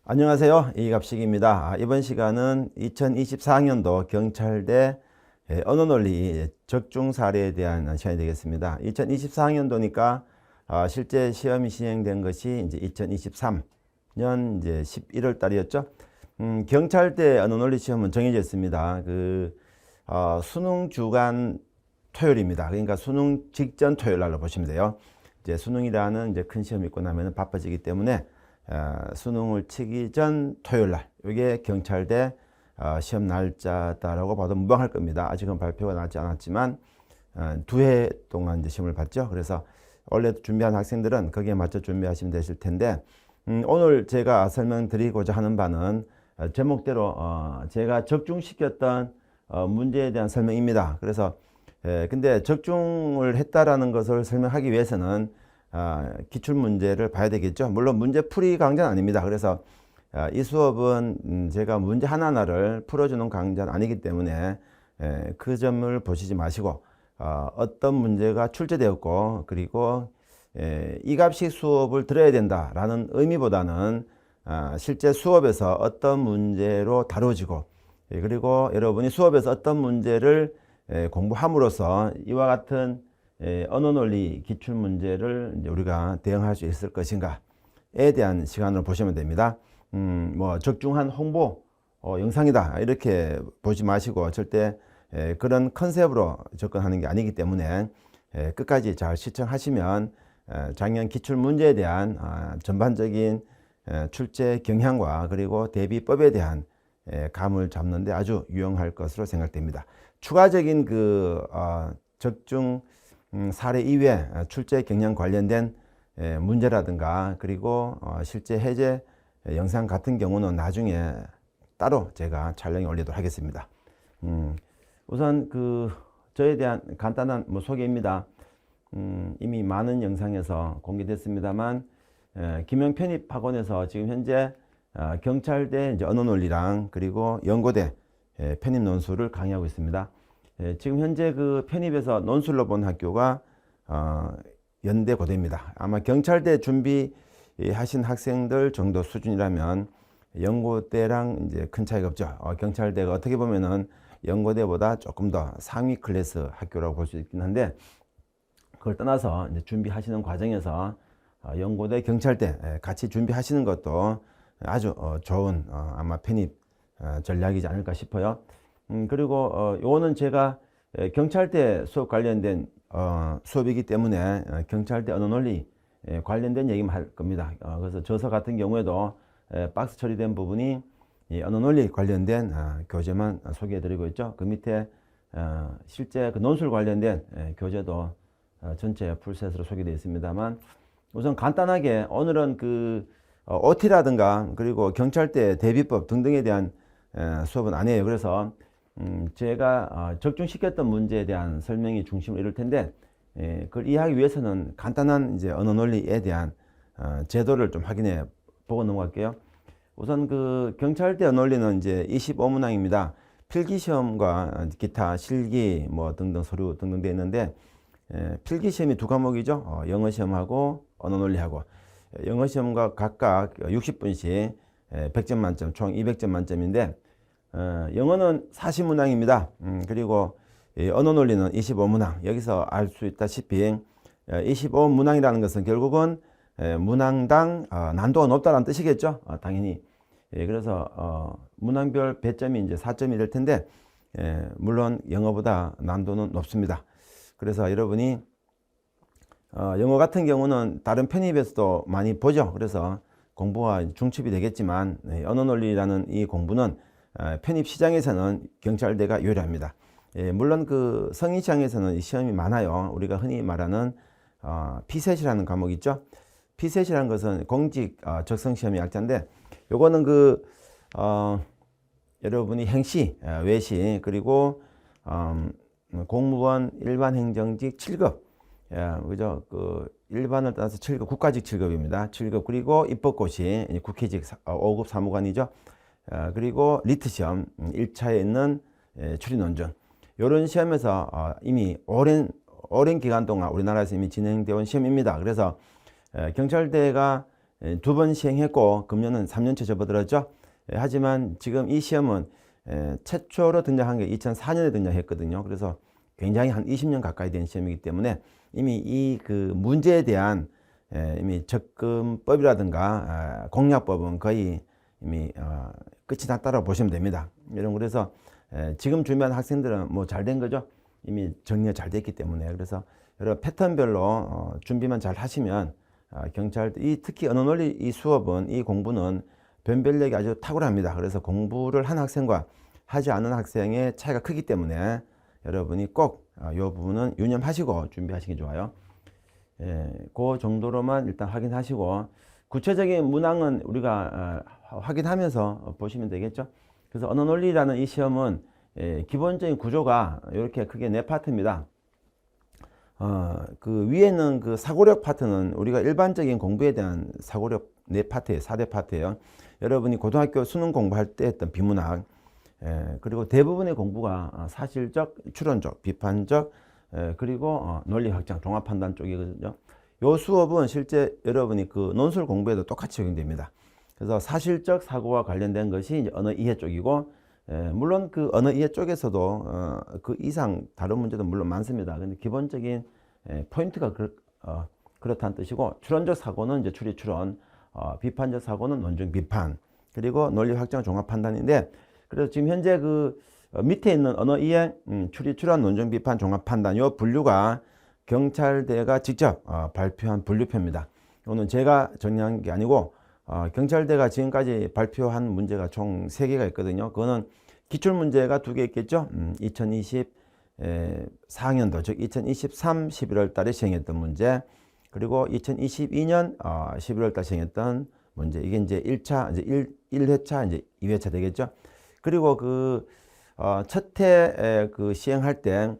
안녕하세요. 이갑식입니다. 이번 시간은 2024학년도 경찰대 언어논리 적중 사례에 대한 시간이 되겠습니다. 2024학년도니까 실제 시험이 진행된 것이 이제 2023년 이제 11월 달이었죠. 경찰대 언어논리 시험은 정해져 있습니다. 수능 주간 토요일입니다. 그러니까 수능 직전 토요일 날로 보시면 돼요. 이제 수능이라는 이제 큰 시험이 있고 나면 바빠지기 때문에 수능을 치기 전 토요일 날, 이게 경찰대 시험 날짜다라고 봐도 무방할 겁니다. 아직은 발표가 나지 않았지만 2회 동안 이제 시험을 봤죠. 그래서 원래 준비한 학생들은 거기에 맞춰 준비하시면 되실 텐데, 오늘 제가 설명드리고자 하는 바는 제목대로 제가 적중시켰던 문제에 대한 설명입니다. 그래서 근데 적중을 했다라는 것을 설명하기 위해서는 기출문제를 봐야 되겠죠. 물론 문제풀이 강좌는 아닙니다. 그래서 이 수업은 제가 문제 하나하나를 풀어주는 강좌는 아니기 때문에 그 점을 보시지 마시고 어떤 문제가 출제되었고, 그리고 이갑식 수업을 들어야 된다라는 의미보다는 실제 수업에서 어떤 문제로 다뤄지고, 그리고 여러분이 수업에서 어떤 문제를 공부함으로써 이와 같은 언어논리 기출문제를 이제 우리가 대응할 수 있을 것인가에 대한 시간으로 보시면 됩니다. 뭐 적중한 홍보 영상이다 이렇게 보지 마시고 절대 그런 컨셉으로 접근하는 게 아니기 때문에 끝까지 잘 시청하시면 작년 기출문제에 대한 전반적인 출제 경향과 그리고 대비법에 대한 감을 잡는 데 아주 유용할 것으로 생각됩니다. 추가적인 적중 사례 이외 출제 경향 관련된 문제라든가 그리고 실제 해제 영상 같은 경우는 나중에 따로 제가 촬영에 올리도록 하겠습니다. 우선 저에 대한 간단한 소개입니다. 이미 많은 영상에서 공개됐습니다만 김영편입학원에서 지금 현재 경찰대 이제 언어논리랑 그리고 연고대 편입 논술을 강의하고 있습니다. 지금 현재 편입에서 논술로 본 학교가 연대고대입니다. 아마 경찰대 준비하신 학생들 정도 수준이라면 연고대랑 이제 큰 차이가 없죠. 경찰대가 어떻게 보면은 연고대보다 조금 더 상위 클래스 학교라고 볼 수 있긴 한데, 그걸 떠나서 이제 준비하시는 과정에서 연고대, 경찰대 같이 준비하시는 것도 아주 좋은 아마 편입 전략이지 않을까 싶어요. 그리고 요거는 제가 경찰대 수업 관련된 수업이기 때문에 경찰대 언어논리 관련된 얘기만 할 겁니다. 그래서 저서 같은 경우에도 박스 처리된 부분이 언어논리 관련된 교재만 소개해 드리고 있죠. 그 밑에 실제 논술 관련된 교재도 전체 풀셋으로 소개되어 있습니다만, 우선 간단하게 오늘은 OT라든가 그리고 경찰대 대비법 등등에 대한 수업은 아니에요. 그래서 제가 적중시켰던 문제에 대한 설명이 중심으로 이룰 텐데, 그걸 이해하기 위해서는 간단한 이제 언어논리에 대한 제도를 좀 확인해 보고 넘어갈게요. 우선 경찰대 언어논리는 이제 25문항입니다. 필기시험과 기타 실기 등등 서류 등등 되어 있는데, 필기시험이 두 과목이죠. 영어시험하고 언어논리하고. 영어시험과 각각 60분씩 100점 만점, 총 200점 만점인데, 영어는 40문항입니다. 그리고 언어논리는 25문항. 여기서 알 수 있다시피 25문항이라는 것은 결국은 문항당 난도가 높다는 뜻이겠죠. 당연히. 그래서 문항별 배점이 이제 4점이 될 텐데, 물론 영어보다 난도는 높습니다. 그래서 여러분이 영어 같은 경우는 다른 편입에서도 많이 보죠. 그래서 공부가 중첩이 되겠지만 언어논리라는 이 공부는 편입 시장에서는 경찰대가 유리합니다. 물론 성인시장에서는 시험이 많아요. 우리가 흔히 말하는 피셋이라는 과목이 있죠. 피셋이라는 것은 공직 적성시험의 약자인데, 요거는 여러분이 행시, 외시, 그리고 공무원 일반 행정직 7급, 그죠? 일반을 따라서 7급, 국가직 7급입니다. 7급, 그리고 입법고시, 국회직 5급 사무관이죠. 그리고 리트시험 1차에 있는 추리논증, 이런 시험에서 이미 오랜 기간 동안 우리나라에서 이미 진행되어 온 시험입니다. 그래서 경찰대가 두 번 시행했고 금년은 3년째 접어들었죠. 하지만 지금 이 시험은 최초로 등장한 게 2004년에 등장했거든요. 그래서 굉장히 한 20년 가까이 된 시험이기 때문에 이미 이 그 문제에 대한 이미 접근법이라든가 공략법은 거의 이미 끝이 났다고 보시면 됩니다. 여러분, 그래서 지금 준비한 학생들은 뭐 잘 된 거죠. 이미 정리가 잘 됐기 때문에. 그래서 여러 패턴별로 준비만 잘 하시면 경찰, 특히 언어논리 이 수업은, 이 공부는 변별력이 아주 탁월합니다. 그래서 공부를 한 학생과 하지 않은 학생의 차이가 크기 때문에 여러분이 꼭 이 부분은 유념하시고 준비하시기 좋아요. 그 정도로만 일단 확인하시고, 구체적인 문항은 우리가 확인하면서 보시면 되겠죠. 그래서 언어논리라는 이 시험은 기본적인 구조가 이렇게 크게 네 파트입니다. 그 위에는 그 사고력 파트는 우리가 일반적인 공부에 대한 사고력 네 파트예요. 4대 파트예요. 여러분이 고등학교 수능 공부할 때 했던 비문학, 그리고 대부분의 공부가 사실적, 추론적, 비판적, 그리고 논리 확장, 종합 판단 쪽이거든요. 요 수업은 실제 여러분이 그 논술 공부에도 똑같이 적용됩니다. 그래서 사실적 사고와 관련된 것이 이제 언어 이해 쪽이고, 물론 그 언어 이해 쪽에서도 그 이상 다른 문제도 물론 많습니다. 근데 기본적인 포인트가 그렇다는 뜻이고, 추론적 사고는 이제 추리 추론, 비판적 사고는 논증 비판, 그리고 논리 확장 종합 판단인데, 그래서 지금 현재 그 밑에 있는 언어 이해, 추리 추론, 논증 비판, 종합 판단, 요 분류가 경찰대가 직접 발표한 분류표입니다. 이거는 제가 정리한 게 아니고 경찰대가 지금까지 발표한 문제가 총 3개가 있거든요. 그거는 기출문제가 2개 있겠죠. 2024학년도, 즉 2023 11월 달에 시행했던 문제, 그리고 2022년 11월 달 시행했던 문제. 이게 이제 1차, 이제 1회차, 이제 2회차 되겠죠. 그리고 그 첫 해 그 시행할 때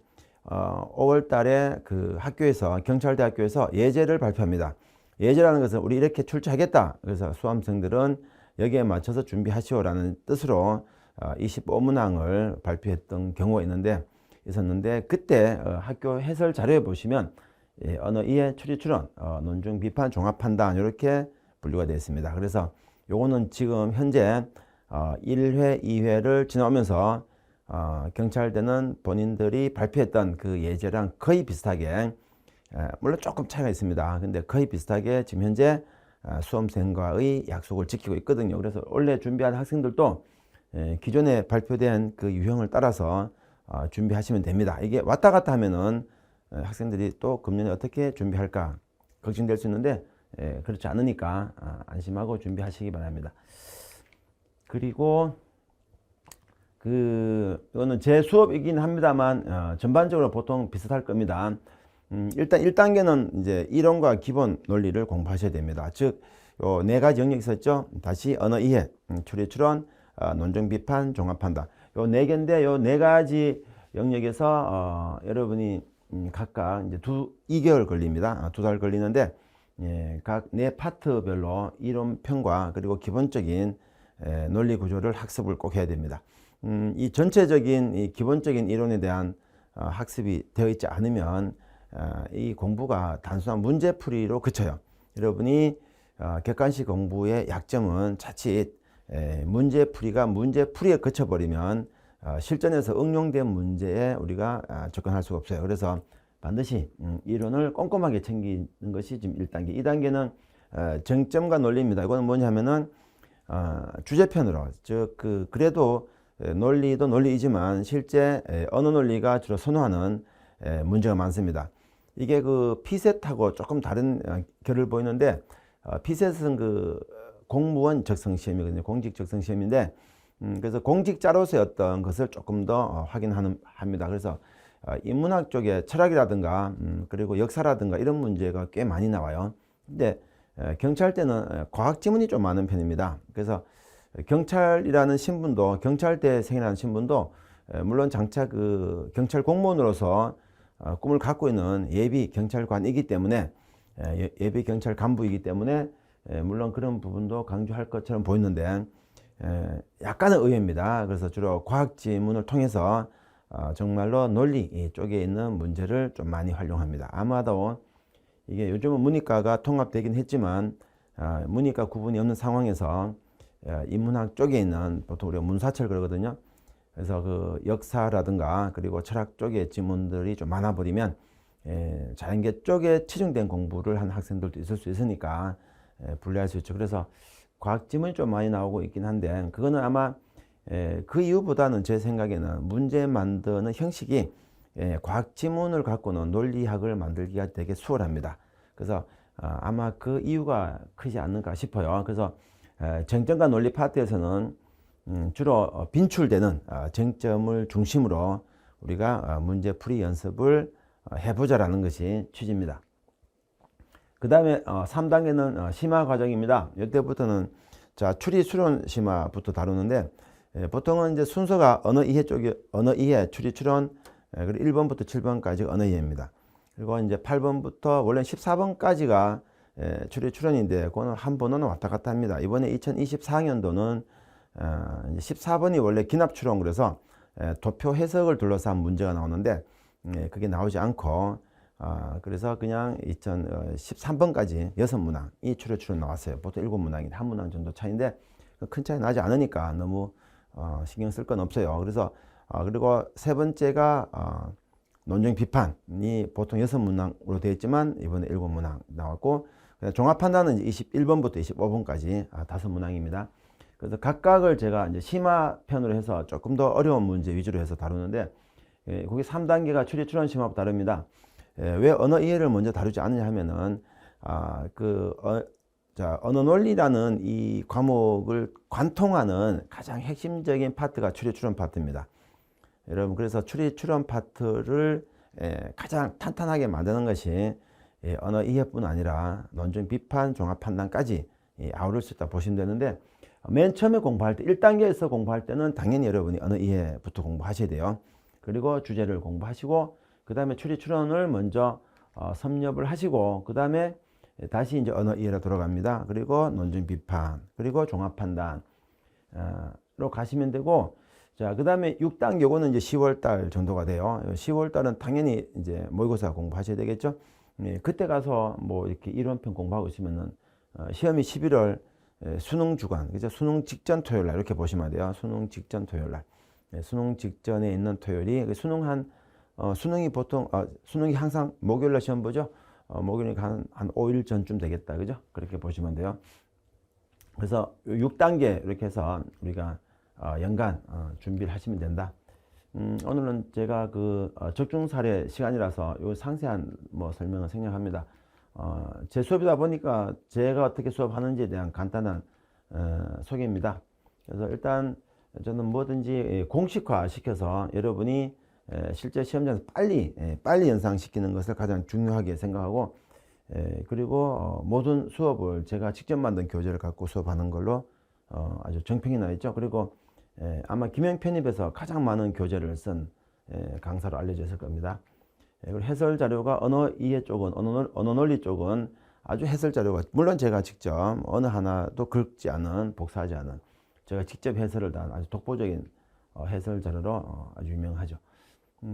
5월 달에 그 학교에서, 경찰대학교에서 예제를 발표합니다. 예제라는 것은 우리 이렇게 출제하겠다. 그래서 수험생들은 여기에 맞춰서 준비하시오라는 뜻으로 25문항을 발표했던 경우가 있었는데, 그때 학교 해설 자료에 보시면 언어 이해, 추리 추론, 논증 비판, 종합 판단 이렇게 분류가 되어 있습니다. 그래서 요거는 지금 현재 1회, 2회를 지나오면서 경찰대는 본인들이 발표했던 그 예제랑 거의 비슷하게, 물론 조금 차이가 있습니다. 근데 거의 비슷하게 지금 현재 수험생과의 약속을 지키고 있거든요. 그래서 원래 준비한 학생들도 기존에 발표된 그 유형을 따라서 준비하시면 됩니다. 이게 왔다 갔다 하면은 학생들이 또 금년에 어떻게 준비할까 걱정될 수 있는데, 그렇지 않으니까 안심하고 준비하시기 바랍니다. 그리고 이거는 제 수업이긴 합니다만 전반적으로 보통 비슷할 겁니다. 일단 1단계는 이제 이론과 기본 논리를 공부하셔야 됩니다. 즉, 요 4가지 영역이 있었죠. 다시 언어 이해, 추리 추론, 논증 비판, 종합 판단. 요 4개인데, 요 4가지 영역에서 여러분이 각각 이제 2개월 걸립니다. 2달 걸리는데, 각 4파트별로 이론편과 그리고 기본적인 논리 구조를 학습을 꼭 해야 됩니다. 이 전체적인 이 기본적인 이론에 대한 학습이 되어 있지 않으면 이 공부가 단순한 문제풀이로 그쳐요. 여러분이 객관식 공부의 약점은 자칫 문제풀이가 문제풀이에 그쳐버리면 실전에서 응용된 문제에 우리가 접근할 수가 없어요. 그래서 반드시 이론을 꼼꼼하게 챙기는 것이 지금 1단계. 2단계는 정점과 논리입니다. 이거는 뭐냐면은 주제편으로, 즉 그래도 논리도 논리이지만 실제 언어 논리가 주로 선호하는 문제가 많습니다. 이게 그 피셋하고 조금 다른 결을 보이는데, 피셋은 그 공무원 적성 시험이거든요. 공직 적성 시험인데, 그래서 공직자로서의 어떤 것을 조금 더 확인합니다. 그래서 인문학 쪽에 철학이라든가 그리고 역사라든가 이런 문제가 꽤 많이 나와요. 근데 경찰대는 과학 지문이 좀 많은 편입니다. 그래서 경찰이라는 신분도, 경찰대생이라는 신분도 물론 장차 그 경찰 공무원으로서 꿈을 갖고 있는 예비 경찰관이기 때문에, 예비 경찰 간부이기 때문에 물론 그런 부분도 강조할 것처럼 보이는데 약간은 의외입니다. 그래서 주로 과학 지문을 통해서 정말로 논리 쪽에 있는 문제를 좀 많이 활용합니다. 아마도 이게 요즘은 문이과가 통합되긴 했지만 문이과 구분이 없는 상황에서 인문학 쪽에 있는 보통 우리가 문사철 그러거든요. 그래서 그 역사라든가 그리고 철학 쪽의 지문들이 좀 많아버리면 자연계 쪽에 치중된 공부를 한 학생들도 있을 수 있으니까 분리할 수 있죠. 그래서 과학 지문이 좀 많이 나오고 있긴 한데 그거는 아마 그 이유보다는 제 생각에는 문제 만드는 형식이 과학 지문을 갖고는 논리학을 만들기가 되게 수월합니다. 그래서 아마 그 이유가 크지 않는가 싶어요. 그래서 쟁점과 논리 파트에서는 주로 빈출되는 쟁점을 중심으로 우리가 문제 풀이 연습을 해보자라는 것이 취지입니다. 그 다음에 3단계는 심화 과정입니다. 이때부터는 자 추리 추론 심화부터 다루는데 보통은 이제 순서가 언어 이해 쪽이 언어 이해 추리 추론 그리고 1번부터 7번까지 언어 이해입니다. 그리고 이제 8번부터 원래 14번까지가 추리 추론인데 그거는 한 번은 왔다 갔다 합니다. 이번에 2024학년도는 14번이 원래 기납 추론 그래서 도표 해석을 둘러싼 문제가 나오는데 그게 나오지 않고 그래서 그냥 2013번까지 6문항이 추리 추론 나왔어요. 보통 7문항인데 1문항 정도 차이인데 큰 차이 나지 않으니까 너무 신경 쓸 건 없어요. 그래서 그리고 세 번째가 논증 비판이 보통 6문항으로 되어 있지만 이번에 7문항 나왔고 종합 판단은 21번부터 25번까지 5문항입니다. 그래서 각각을 제가 이제 심화편으로 해서 조금 더 어려운 문제 위주로 해서 다루는데 거기 3단계가 추리 추론 심화부터 다릅니다. 왜 언어 이해를 먼저 다루지 않느냐 하면은 언어 논리라는 이 과목을 관통하는 가장 핵심적인 파트가 추리 추론 파트입니다. 여러분 그래서 추리 추론 파트를 가장 탄탄하게 만드는 것이 언어 이해뿐 아니라 논증 비판 종합 판단까지 아우를 수 있다 보시면 되는데 맨 처음에 공부할 때 1단계에서 공부할 때는 당연히 여러분이 언어 이해부터 공부하셔야 돼요. 그리고 주제를 공부하시고 그 다음에 추리 추론을 먼저 섭렵을 하시고 그 다음에 다시 이제 언어 이해로 돌아갑니다. 그리고 논증 비판 그리고 종합 판단로 가시면 되고 자, 그 다음에 6단계 요거는 이제 10월달 정도가 돼요. 10월달은 당연히 이제 모의고사 공부하셔야 되겠죠. 그때 가서 뭐 이렇게 이론편 공부하고 있으면은 시험이 11월 수능 주간, 그죠? 수능 직전 토요일 날 이렇게 보시면 돼요. 수능 직전 토요일 날. 수능 직전에 있는 토요일이 수능이 보통 수능이 항상 목요일 날 시험 보죠. 목요일이니까 한 5일 전쯤 되겠다. 그죠? 그렇게 보시면 돼요. 그래서 6단계 이렇게 해서 우리가 연간 준비를 하시면 된다. 오늘은 제가 그 적중 사례 시간이라서 요 상세한 뭐 설명을 생략합니다. 제 수업이다 보니까 제가 어떻게 수업하는지에 대한 간단한 소개입니다. 그래서 일단 저는 뭐든지 공식화 시켜서 여러분이 실제 시험장에서 빨리 연상시키는 것을 가장 중요하게 생각하고 그리고 모든 수업을 제가 직접 만든 교재를 갖고 수업하는 걸로 아주 정평이 나 있죠. 그리고 아마 김영 편입에서 가장 많은 교재를 쓴 강사로 알려져 있을 겁니다. 그리고 해설 자료가 언어 이해 쪽은 언어 논리 쪽은 아주 해설 자료가 물론 제가 직접 어느 하나도 긁지 않은 복사하지 않은 제가 직접 해설을 다 아주 독보적인 해설 자료로 아주 유명하죠.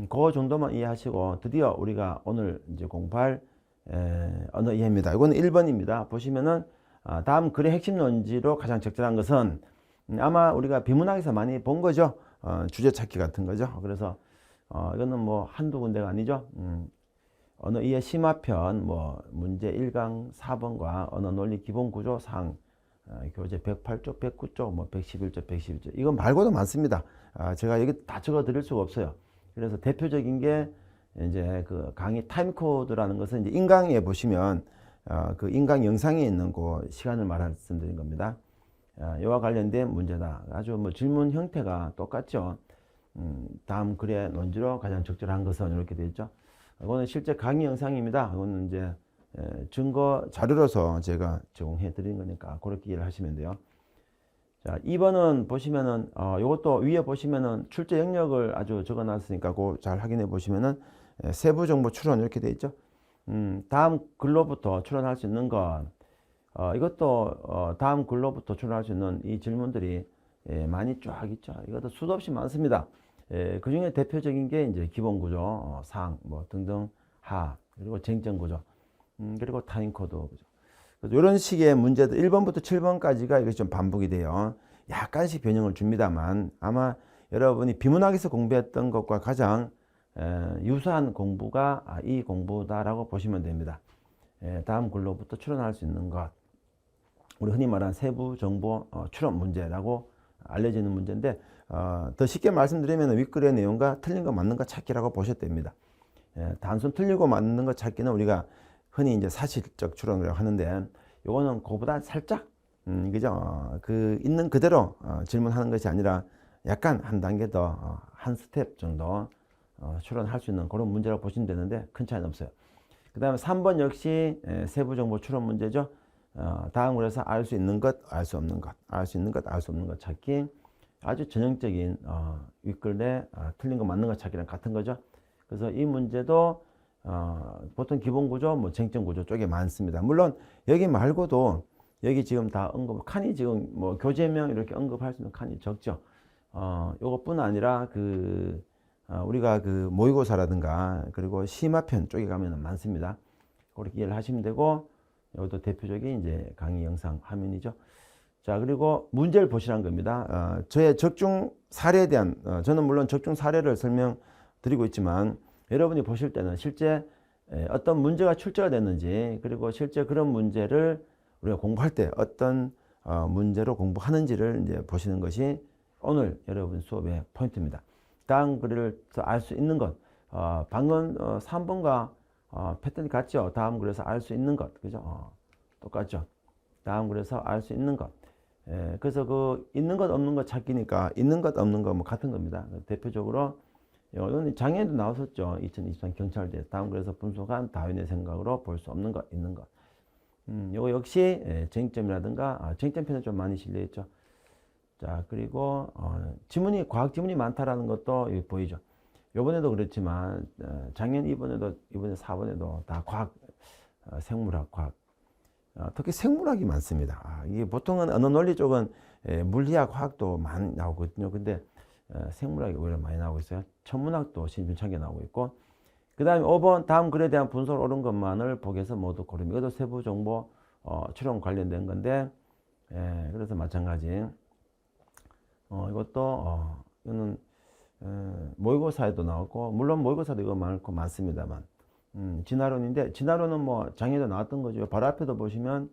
그 정도만 이해하시고 드디어 우리가 오늘 이제 공부할 언어 이해입니다. 이건 1번입니다. 보시면은 다음 글의 핵심 논지로 가장 적절한 것은 아마 우리가 비문학에서 많이 본 거죠. 주제 찾기 같은 거죠. 그래서 이거는 뭐 한두 군데가 아니죠. 언어 이해 심화편 뭐 문제 1강 4번과 언어 논리 기본 구조 상 교재 108쪽, 109쪽, 뭐 111쪽, 112쪽 이건 말고도 많습니다. 제가 여기 다 적어 드릴 수가 없어요. 그래서 대표적인 게 이제 그 강의 타임 코드라는 것은 이제 인강에 보시면 그 인강 영상에 있는 그 시간을 말씀드린 겁니다. 이와 관련된 문제다. 아주 뭐 질문 형태가 똑같죠. 다음 글의 논지로 가장 적절한 것은 이렇게 되어 있죠. 이거는 실제 강의 영상입니다. 이거는 이제 증거 자료로서 제가 제공해 드린 거니까 그렇게 이해를 하시면 돼요. 자, 2번은 보시면은 이것도 위에 보시면은 출제 영역을 아주 적어 놨으니까 그거 잘 확인해 보시면은 세부 정보 추론 이렇게 되어 있죠. 다음 글로부터 추론할 수 있는 것 이것도 다음 글로부터 추론할 수 있는 이 질문들이 많이 쫙 있죠. 이것도 수도 없이 많습니다. 그 중에 대표적인 게 이제 기본 구조, 상, 뭐 등등 하, 그리고 쟁점 구조, 그리고 타임 코드. 이런 식의 문제도 1번부터 7번까지가 이게 좀 반복이 돼요. 약간씩 변형을 줍니다만 아마 여러분이 비문학에서 공부했던 것과 가장 유사한 공부가 이 공부다라고 보시면 됩니다. 다음 글로부터 추론할 수 있는 것, 우리 흔히 말하는 세부 정보 추론 문제라고 알려지는 문제인데, 더 쉽게 말씀드리면 윗글의 내용과 틀린 거 맞는 거 찾기라고 보셔도 됩니다. 단순 틀리고 맞는 거 찾기는 우리가 흔히 이제 사실적 추론이라고 하는데, 요거는 그보다 살짝 그죠? 그 있는 그대로 질문하는 것이 아니라 약간 한 단계 더 한 스텝 정도 추론할 수 있는 그런 문제라고 보시면 되는데 큰 차이는 없어요. 그 다음에 3번 역시 세부정보 추론 문제죠. 다음으로 해서 알 수 있는 것, 알 수 없는 것, 알 수 있는 것, 알 수 없는 것 찾기. 아주 전형적인 윗글에 틀린 거 맞는 것 찾기랑 같은 거죠. 그래서 이 문제도 보통 기본 구조, 뭐 쟁점 구조 쪽에 많습니다. 물론 여기 말고도 여기 지금 다 칸이 지금 뭐 교재명 이렇게 언급할 수 있는 칸이 적죠. 요것뿐 아니라 우리가 그 모의고사라든가 그리고 심화편 쪽에 가면은 많습니다. 그렇게 이해를 하시면 되고, 이것도 대표적인 이제 강의 영상 화면이죠. 자, 그리고 문제를 보시라는 겁니다. 저의 적중 사례에 대한, 저는 물론 적중 사례를 설명드리고 있지만 여러분이 보실 때는 실제 어떤 문제가 출제가 됐는지, 그리고 실제 그런 문제를 우리가 공부할 때 어떤 문제로 공부하는지를 이제 보시는 것이 오늘 여러분 수업의 포인트입니다. 다음 글을 알 수 있는 것, 방금 3번과 패턴이 같죠. 다음 글에서 알 수 있는 것, 그죠? 똑같죠. 다음 글에서 알 수 있는 것. 그래서 그 있는 것 없는 것 찾기니까 있는 것 없는 것 뭐 같은 겁니다. 대표적으로 이건 작년에도 나왔었죠. 2023 경찰대 다음 글에서 분석한 다윈의 생각으로 볼 수 없는 것, 있는 것. 요거 역시 쟁점이라든가 쟁점편에 좀 많이 실려 있죠. 자, 그리고 지문이 과학 지문이 많다라는 것도 보이죠. 요번에도 그렇지만 작년 이번에 4번에도 다 과학, 생물학, 과학, 특히 생물학이 많습니다. 이게 보통은 언어 논리 쪽은 물리학, 화학도 많이 나오거든요. 근데 생물학이 오히려 많이 나오고 있어요. 천문학도 신준창게 나오고 있고, 그 다음에 5번 다음 글에 대한 분석을 옳은 것만을 보기 위해서 모두 고릅니다. 이것도 세부 정보 추론 관련된 건데, 그래서 마찬가지. 이것도 이거는 모의고사에도 나왔고, 물론 모의고사도 이거 많고 많습니다만, 진화론인데, 진화론은 뭐 작년에도 나왔던 거죠. 바로 앞에도 보시면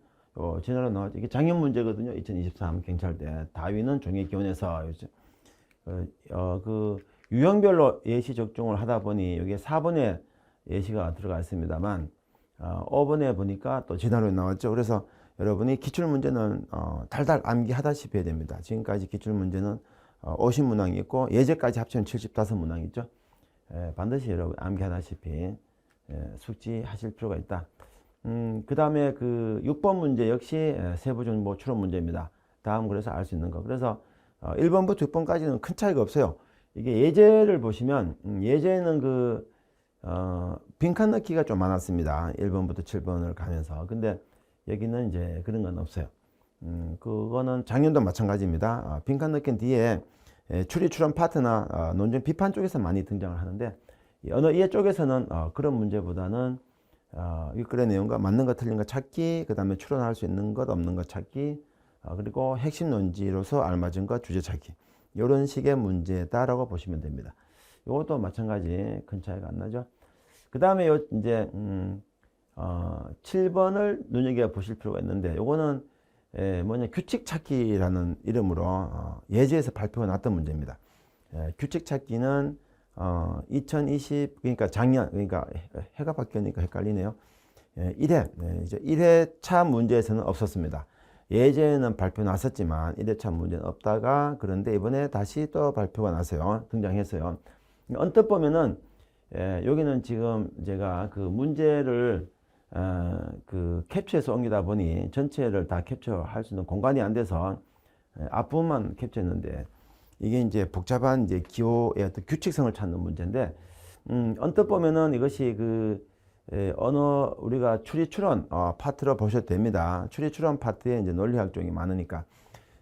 진화론 나왔죠. 이게 작년 문제거든요. 2023 경찰대 다윈은 종의 기원에서 그 유형별로 예시 적중을 하다 보니 여기에 4번에 예시가 들어가 있습니다만 5번에 보니까 또 진화론이 나왔죠. 그래서 여러분이 기출문제는 달달 암기하다시피 해야 됩니다. 지금까지 기출문제는 50문항이 있고 예제까지 합치면 75문항 있죠. 반드시 여러분 암기하다시피 숙지하실 필요가 있다. 그 다음에 그 6번 문제 역시 세부정보 추론 문제입니다. 다음 글에서 알 수 있는 거. 그래서 1번부터 6번까지는 큰 차이가 없어요. 이게 예제를 보시면 예제는 빈칸 넣기가 좀 많았습니다. 1번부터 7번을 가면서. 근데 여기는 이제 그런 건 없어요. 그거는 작년도 마찬가지입니다. 빈칸 넣기 뒤에 추리 추론 파트나 논쟁 비판 쪽에서 많이 등장을 하는데, 언어 이해 쪽에서는 그런 문제보다는 윗글의 내용과 맞는 것 틀린 것 찾기, 그 다음에 추론할 수 있는 것 없는 것 찾기, 그리고 핵심 논지로서 알맞은 것 주제 찾기, 이런 식의 문제다라고 보시면 됩니다. 이것도 마찬가지 큰 차이가 안 나죠. 그 다음에 이제 7번을 눈여겨 보실 필요가 있는데, 요거는 뭐냐 규칙 찾기라는 이름으로 예제에서 발표가 났던 문제입니다. 규칙 찾기는 2020 그러니까 작년, 그러니까 해가 바뀌니까 헷갈리네요. 1회 이제 1회차 문제에서는 없었습니다. 예제는 발표 났었지만 1회차 문제는 없다가, 그런데 이번에 다시 또 발표가 나서요. 등장했어요. 언뜻 보면은 여기는 지금 제가 그 문제를 그 캡처해서 옮기다 보니 전체를 다 캡처할 수 있는 공간이 안 돼서 앞부분만 캡처했는데, 이게 이제 복잡한 이제 기호의 어떤 규칙성을 찾는 문제인데, 언뜻 보면은 이것이 언어 우리가 추리 추론 파트로 보셔도 됩니다. 추리 추론 파트에 이제 논리학 쪽이 많으니까.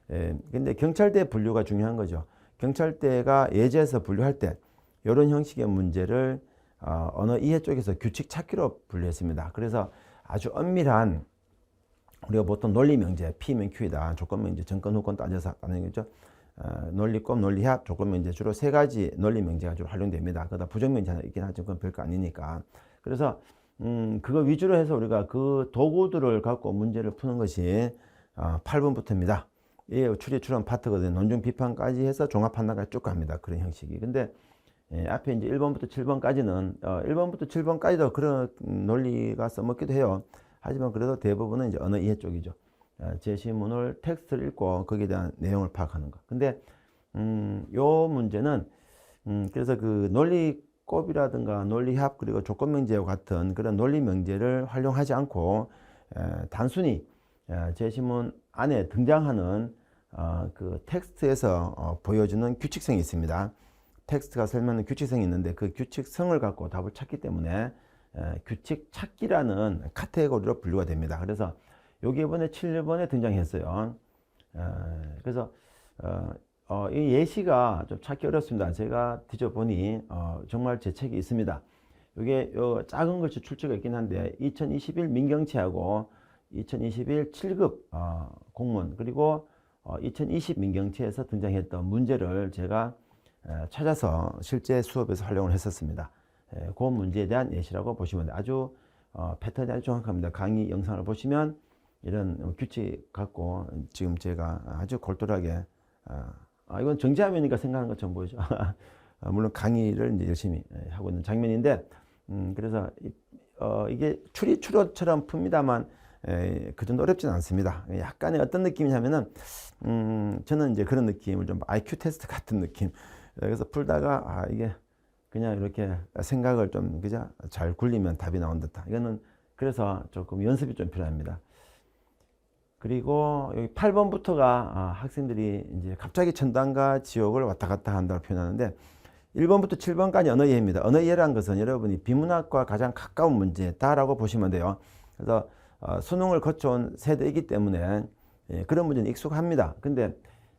근데 경찰대 분류가 중요한 거죠. 경찰대가 예제에서 분류할 때 이런 형식의 문제를 언어 이해 쪽에서 규칙 찾기로 분류했습니다. 그래서 아주 엄밀한 우리가 보통 논리명제, P면 Q이다. 조건명제, 전권, 후권 따져서 하는 거죠. 논리법, 논리합, 조건명제 주로 세 가지 논리명제가 주로 활용됩니다. 그러다 부정명제가 있긴 하지만 그건 별거 아니니까. 그래서 그거 위주로 해서 우리가 그 도구들을 갖고 문제를 푸는 것이 8번부터입니다. 예, 추리, 추론 파트거든요. 논증, 비판까지 해서 종합 판단까지 쭉 갑니다. 그런 형식이. 근데 앞에 이제 1번부터 7번까지는 1번부터 7번까지도 그런 논리가 써먹기도 해요. 하지만 그래도 대부분은 이제 언어 이해 쪽이죠. 제시문을 텍스트를 읽고 거기에 대한 내용을 파악하는 것. 근데 요 문제는 그래서 그 논리법이라든가 논리합 그리고 조건명제와 같은 그런 논리명제를 활용하지 않고 단순히 제시문 안에 등장하는 그 텍스트에서 보여주는 규칙성이 있습니다. 텍스트가 설명하는 규칙성이 있는데 그 규칙성을 갖고 답을 찾기 때문에 규칙 찾기라는 카테고리로 분류가 됩니다. 그래서 여기 이번에 7번에 등장했어요. 그래서 이 예시가 좀 찾기 어렵습니다. 제가 뒤져보니 정말 제 책이 있습니다. 이게 작은 글씨 출처가 있긴 한데 2021 민경채하고 2021 7급 공문 그리고 2020 민경채에서 등장했던 문제를 제가 찾아서 실제 수업에서 활용을 했었습니다. 그 문제에 대한 예시라고 보시면 돼요. 아주 패턴이 아주 정확합니다. 강의 영상을 보시면 이런 규칙 갖고 지금 제가 아주 골똘하게 이건 정지화면이니까 생각하는 것처럼 보이죠. 물론 강의를 이제 열심히 하고 있는 장면인데 그래서 이게 추리 추론처럼 풉니다만 그 정도 어렵지는 않습니다. 약간의 어떤 느낌이냐면은 저는 이제 그런 느낌을 좀 IQ 테스트 같은 느낌. 그래서 풀다가 이게 그냥 이렇게 생각을 좀 그죠 잘 굴리면 답이 나온 듯한 이거는 그래서 조금 연습이 좀 필요합니다. 그리고 여기 8번부터가 학생들이 이제 갑자기 천당과 지옥을 왔다 갔다 한다고 표현하는데 1번부터 7번까지 언어 이해입니다. 언어 이해라는 것은 여러분이 비문학과 가장 가까운 문제다라고 보시면 돼요. 그래서 수능을 거쳐온 세대이기 때문에 그런 문제는 익숙합니다. 근데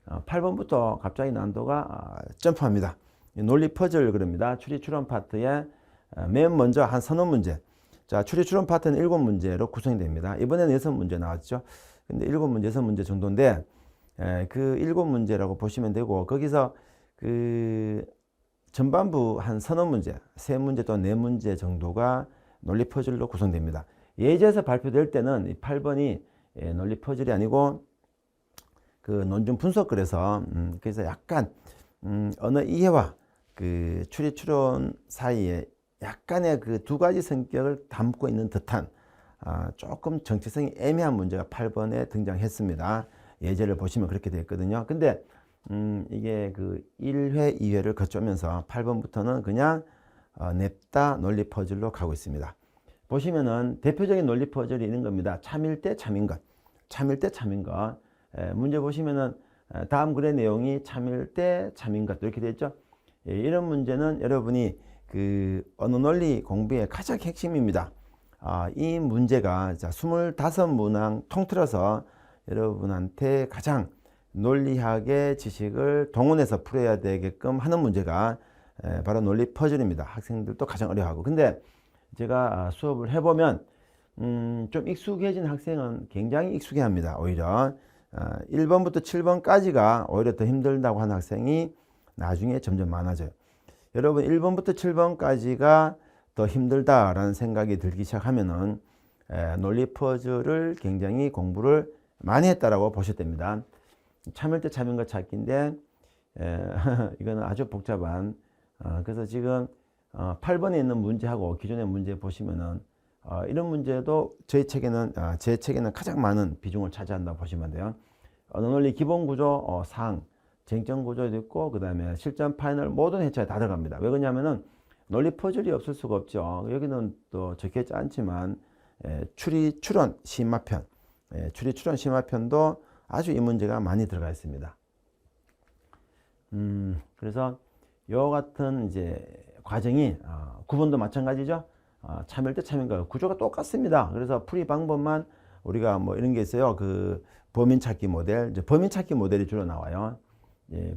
8번부터 갑자기 난도가 점프합니다. 논리 퍼즐 그럽니다. 추리 추론 파트에 맨 먼저 한 서너 문제. 자, 추리 추론 파트는 7문제로 구성이 됩니다. 이번에는 6문제 나왔죠. 근데 7문제, 6문제 정도인데 그 7문제라고 보시면 되고 거기서 그 전반부 한 서너 문제, 3문제 또는 4문제 정도가 논리 퍼즐로 구성됩니다. 예제에서 발표될 때는 이 8번이 논리 퍼즐이 아니고 그 논증 분석글에서 그래서 약간 언어 이해와 그 추리 추론 사이에 약간의 그 두 가지 성격을 담고 있는 듯한 조금 정체성이 애매한 문제가 8번에 등장했습니다. 예제를 보시면 그렇게 되었거든요. 근데 이게 그 1회, 2회를 거쳐오면서 8번부터는 그냥 냅다 논리 퍼즐로 가고 있습니다. 보시면은 대표적인 논리 퍼즐이 있는 겁니다. 참일 때 참인 것, 참일 때 참인 것. 문제 보시면은 다음 글의 내용이 참일 때 참인 것 이렇게 되어 있죠. 이런 문제는 여러분이 그 언어 논리 공부의 가장 핵심입니다. 이 문제가 25문항 통틀어서 여러분한테 가장 논리학의 지식을 동원해서 풀어야 되게끔 하는 문제가 바로 논리 퍼즐입니다. 학생들도 가장 어려워하고. 근데 제가 수업을 해보면 좀 익숙해진 학생은 굉장히 익숙해합니다. 오히려 1번부터 7번까지가 오히려 더 힘들다고 하는 학생이 나중에 점점 많아져요. 여러분 1번부터 7번까지가 더 힘들다라는 생각이 들기 시작하면은 논리 퍼즐을 굉장히 공부를 많이 했다라고 보셔도 됩니다. 참을 때 참인 것 찾기인데 이거는 아주 복잡한 그래서 지금 8번에 있는 문제하고 기존의 문제 보시면은 이런 문제도 저희 책에는 제 책에는 가장 많은 비중을 차지한다고 보시면 돼요. 언어 논리 기본 구조 상 쟁점 구조도 있고 그 다음에 실전 파이널 모든 회차에 다 들어갑니다. 왜 그러냐면은 논리 퍼즐이 없을 수가 없죠. 여기는 또 적혀있지 않지만 추리 추론 심화편 추리 추론 심화편도 아주 이 문제가 많이 들어가 있습니다. 그래서 요 같은 이제 과정이 9번도 마찬가지죠. 참일 때 참인가 구조가 똑같습니다. 그래서 풀이 방법만 우리가 뭐 이런 게 있어요. 그 범인 찾기 모델, 이제 범인 찾기 모델이 주로 나와요.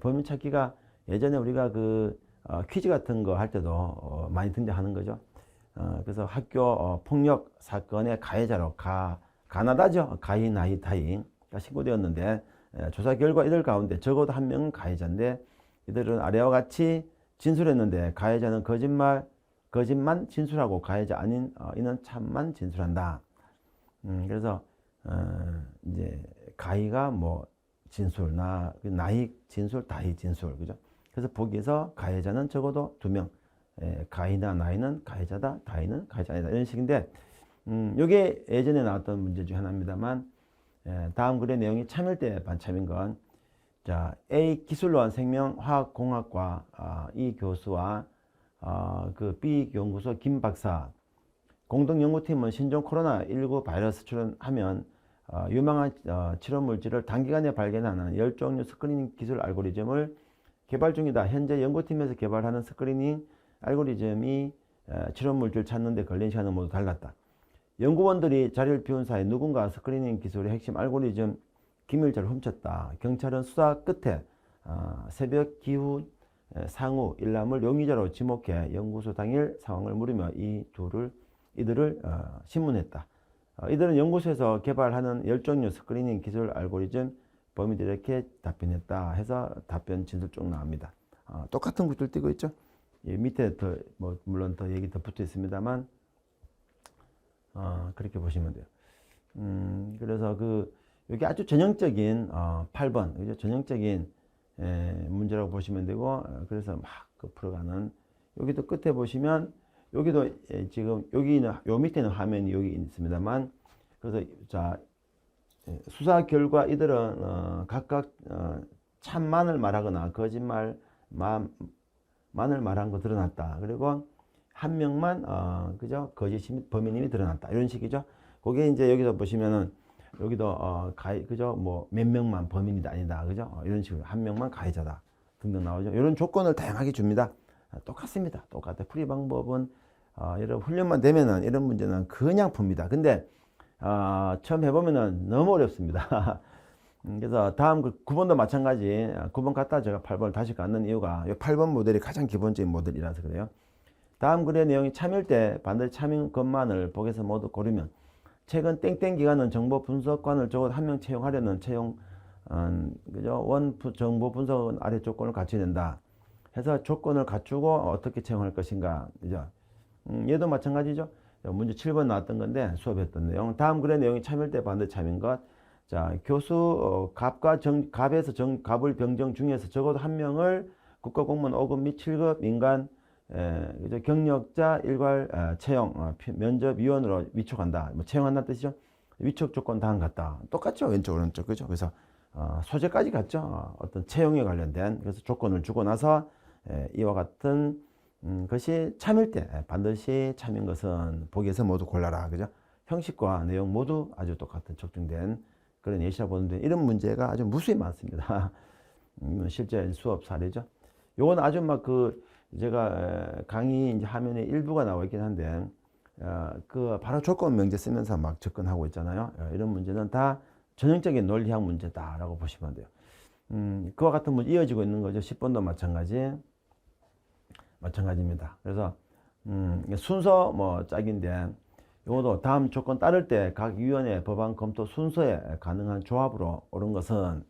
범인 찾기가 예전에 우리가 그 퀴즈 같은 거 할 때도 많이 등장하는 거죠. 그래서 학교 폭력 사건의 가해자로 가나다죠. 가히, 나히, 다히 신고되었는데 조사 결과 이들 가운데 적어도 한 명은 가해자인데 이들은 아래와 같이 진술했는데 가해자는 거짓만 진술하고 가해자 아닌 이는 참만 진술한다. 그래서 이제 가히가 뭐 진술, 나히 진술, 다히 진술, 그죠? 그래서 보기에서 가해자는 적어도 2명, 가히나 나히는 가해자다, 다히는 가해자 아니다 이런 식인데, 이게 예전에 나왔던 문제 중 하나입니다만, 다음 글의 내용이 참일대 반참인 건, 자, A 기술로한 생명화학공학과 이 교수와 그 B 연구소 김 박사 공동 연구팀은 신종 코로나19 바이러스 출현하면 유망한 치료 물질을 단기간에 발견하는 10종류 스크리닝 기술 알고리즘을 개발 중이다. 현재 연구팀에서 개발하는 스크리닝 알고리즘이 치료 물질 찾는 데 걸린 시간은 모두 달랐다. 연구원들이 자리를 비운 사이 누군가 스크리닝 기술의 핵심 알고리즘 기밀자를 훔쳤다. 경찰은 수사 끝에 새벽 기후 상우 일남을 용의자로 지목해 연구소 당일 상황을 물으며 이들을 신문했다. 이들은 연구소에서 개발하는 10종류 스크리닝 기술 알고리즘 범인들이 이렇게 답변했다 해서 답변 진술 쭉 나옵니다. 똑같은 구절 띄고 있죠. 밑에 물론 더 얘기 더 붙어 있습니다만 그렇게 보시면 돼요. 그래서 여기 아주 전형적인 8번 그죠? 전형적인 문제라고 보시면 되고 그래서 막 풀어가는 여기도 끝에 보시면 여기도 지금 여기는 요 밑에는 화면이 여기 있습니다만 그래서 자 수사 결과 이들은 각각 참만을 말하거나 거짓말만을 말한 거 드러났다. 그리고 한 명만 그죠 거짓 범인임이 드러났다. 이런 식이죠. 그게 이제 여기서 보시면은 여기도 그죠 뭐 몇 명만 범인이다 아니다 그죠 이런 식으로 한 명만 가해자다 등등 나오죠. 이런 조건을 다양하게 줍니다. 똑같습니다. 똑같아. 풀이 방법은 여러분 훈련만 되면은 이런 문제는 그냥 풉니다. 근데 처음 해보면은 너무 어렵습니다. 그래서 다음 9번도 마찬가지 9번 갔다 제가 8번을 다시 갖는 이유가 이 8번 모델이 가장 기본적인 모델이라서 그래요. 다음 글의 내용이 참일 때 반드시 참인 것만을 보기에서 모두 고르면 최근 땡땡 기관은 정보 분석관을 적어도 한 명 채용하려는 그죠? 정보 분석은 아래 조건을 갖춰야 된다. 해서 조건을 갖추고 어떻게 채용할 것인가. 그죠? 얘도 마찬가지죠. 문제 7번 나왔던 건데 수업했던 내용. 다음 글의 내용이 참일 때 반드시 참인 것. 자, 교수 갑에서 갑을 병정 중에서 적어도 한 명을 국가공무원 5급 및 7급 민간 그죠? 경력자 일괄 채용 면접위원으로 위촉한다. 뭐 채용한다는 뜻이죠. 위촉 조건 다음 같다. 똑같죠. 왼쪽 오른쪽 그죠. 그래서 소재까지 같죠. 어떤 채용에 관련된 그래서 조건을 주고 나서 이와 같은 것이 참일 때 반드시 참인 것은 보기에서 모두 골라라. 그죠? 형식과 내용 모두 아주 똑같은 적중된 그런 예시라 보는데 이런 문제가 아주 무수히 많습니다. 실제 수업 사례죠. 요건 아주 막 제가 강의 이제 화면에 일부가 나와 있긴 한데 바로 조건 명제 쓰면서 막 접근하고 있잖아요. 이런 문제는 다 전형적인 논리학 문제다라고 보시면 돼요. 그와 같은 문제 이어지고 있는 거죠. 10번도 마찬가지입니다. 그래서 순서 짝인데 이것도 다음 조건 따를 때 각 위원회 법안 검토 순서에 가능한 조합으로 옳은 것은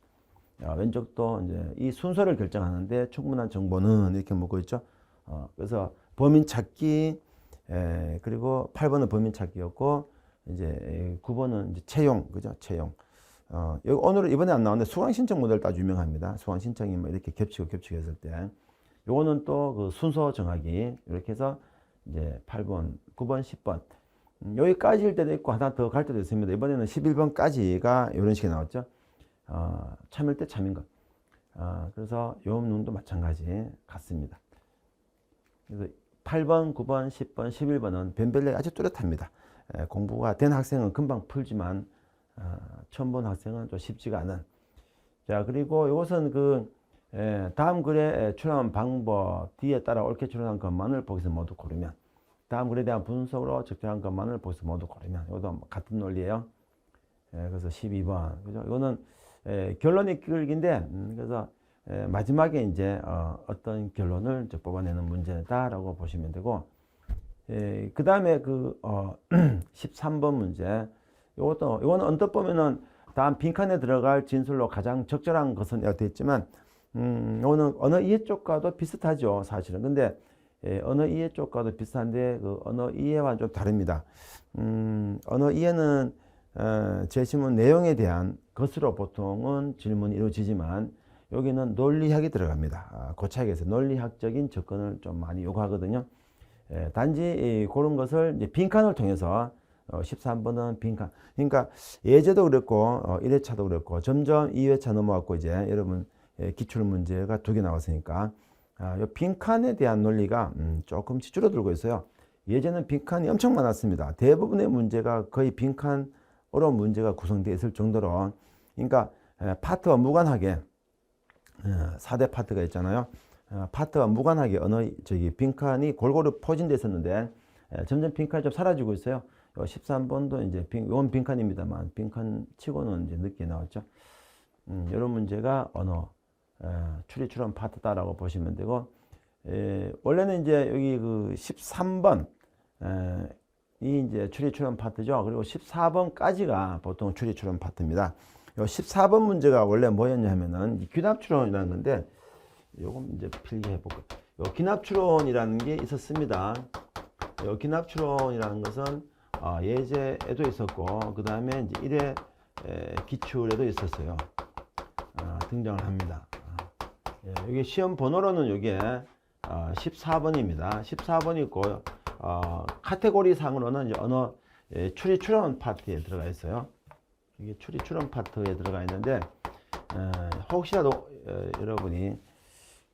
왼쪽도 이제 이 순서를 결정하는데 충분한 정보는 이렇게 묻고 있죠. 그래서 범인 찾기 그리고 8번은 범인 찾기였고 이제 9번은 이제 채용 그죠? 채용. 여기 오늘은 이번에 안 나왔는데 수강 신청 모델 아주 유명합니다. 수강 신청이 뭐 이렇게 겹치고 했을 때 요거는 또 그 순서 정하기 이렇게 해서 이제 8번, 9번, 10번 여기까지일 때도 있고 하나 더 갈 때도 있습니다. 이번에는 11번까지가 이런 식이 나왔죠. 참일 때 참인 것. 그래서 요 문도 마찬가지 같습니다. 그래서 8번, 9번, 10번, 11번은 변별력이 아주 뚜렷합니다. 공부가 된 학생은 금방 풀지만 처음 본 학생은 좀 쉽지가 않은. 자, 그리고 이것은 다음 글에 출연한 방법 뒤에 따라 옳게 출연한 것만을 보기에서 모두 고르면 다음 글에 대한 분석으로 적절한 것만을 보기에서 모두 고르면 이것도 같은 논리예요. 그래서 12번 그죠? 이거는 결론이 길긴데 그래서 마지막에 이제 어떤 결론을 뽑아내는 문제다라고 보시면 되고 그 다음에 13번 문제 이거는 언뜻 보면은 다음 빈칸에 들어갈 진술로 가장 적절한 것은 되어 있지만, 이거는 언어 이해 쪽과도 비슷하죠, 사실은. 근데 언어 이해 쪽과도 비슷한데 그 언어 이해와 좀 다릅니다. 언어 이해는 제시문 내용에 대한 것으로 보통은 질문이 이루어지지만 여기는 논리학이 들어갑니다. 그 차이에서 논리학적인 접근을 좀 많이 요구하거든요. 단지 그런 것을 이제 빈칸을 통해서 13번은 빈칸. 그러니까 예제도 그랬고 1회차도 그랬고 점점 2회차 넘어왔고 이제 여러분 기출 문제가 2개 나왔으니까 이 빈칸에 대한 논리가 조금씩 줄어들고 있어요. 예제는 빈칸이 엄청 많았습니다. 대부분의 문제가 거의 빈칸으로 문제가 구성되어 있을 정도로, 그러니까 파트와 무관하게 4대 파트가 있잖아요. 파트와 무관하게 빈칸이 골고루 포진되어 있었는데 점점 빈칸이 좀 사라지고 있어요. 13번도 이제 이건 빈칸입니다만 빈칸 치고는 이제 늦게 나왔죠. 이런 문제가 언어 추리 추론 파트다라고 보시면 되고, 원래는 이제 여기 그 13번 이 이제 추리 추론 파트죠. 그리고 14번까지가 보통 추리 추론 파트입니다. 요 14번 문제가 원래 뭐였냐 하면은 귀납 추론이라는 건데, 요거 이제 필기해 볼게요. 요 귀납 추론이라는 게 있었습니다. 요 귀납 추론이라는 것은 예제에도 있었고, 그 다음에 이제 1회 기출에도 있었어요. 등장을 합니다. 여기 시험 번호로는 이게 14번입니다. 14번이 있고, 카테고리 상으로는 이제 언어 추리 추론 파트에 들어가 있어요. 이게 추리 추론 파트에 들어가 있는데, 혹시라도 여러분이,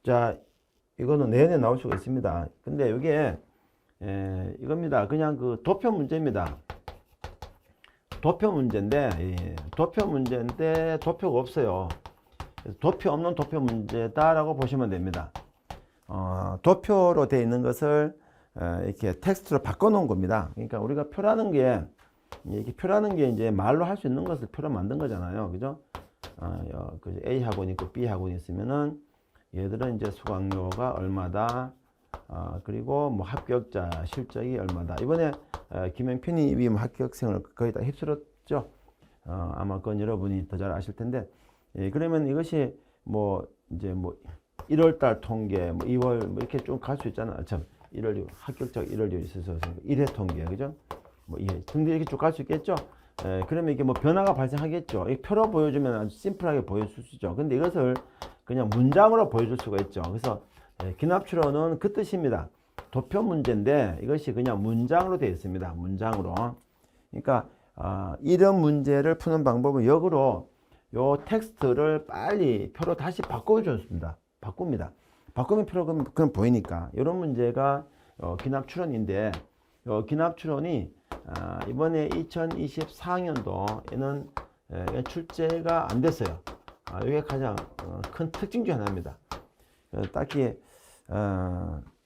자, 이거는 내년에 나올 수가 있습니다. 근데 이게 이겁니다. 그냥 그 도표 문제입니다. 도표 문제인데, 도표 문제인데 도표가 없어요. 도표 없는 도표 문제다라고 보시면 됩니다. 도표로 되어 있는 것을 이렇게 텍스트로 바꿔놓은 겁니다. 그러니까 우리가 표라는 게, 이렇게 표라는 게 이제 말로 할 수 있는 것을 표로 만든 거잖아요. 그죠? A 학원이 있고 B 학원이 있으면은 얘들은 이제 수강료가 얼마다, 그리고 뭐 합격자 실적이 얼마다. 이번에 김영편이 뭐 합격생을 거의 다 휩쓸었죠. 아마 그건 여러분이 더 잘 아실 텐데, 그러면 이것이 뭐 이제 뭐 1월달 통계, 뭐 2월 뭐 이렇게 좀 갈 수 있잖아. 참 1월 합격자가 1월에 있어서 1회 통계, 그죠? 뭐 2회 등등 이렇게 쭉 갈 수 있겠죠. 그러면 이게 뭐 변화가 발생하겠죠. 이 표로 보여주면 아주 심플하게 보여줄 수 있죠. 근데 이것을 그냥 문장으로 보여줄 수가 있죠. 그래서 귀납 추론은 그 뜻입니다. 도표 문제인데 이것이 그냥 문장으로 되어 있습니다. 문장으로. 그러니까 이런 문제를 푸는 방법은 역으로 요 텍스트를 빨리 표로 다시 바꿔줬습니다. 바꿉니다. 바꾸면 표로 그럼 보이니까. 이런 문제가 귀납 추론인데, 귀납 추론이 이번에 2024학년도에는 출제가 안 됐어요. 이게 가장 큰 특징 중 하나입니다. 딱히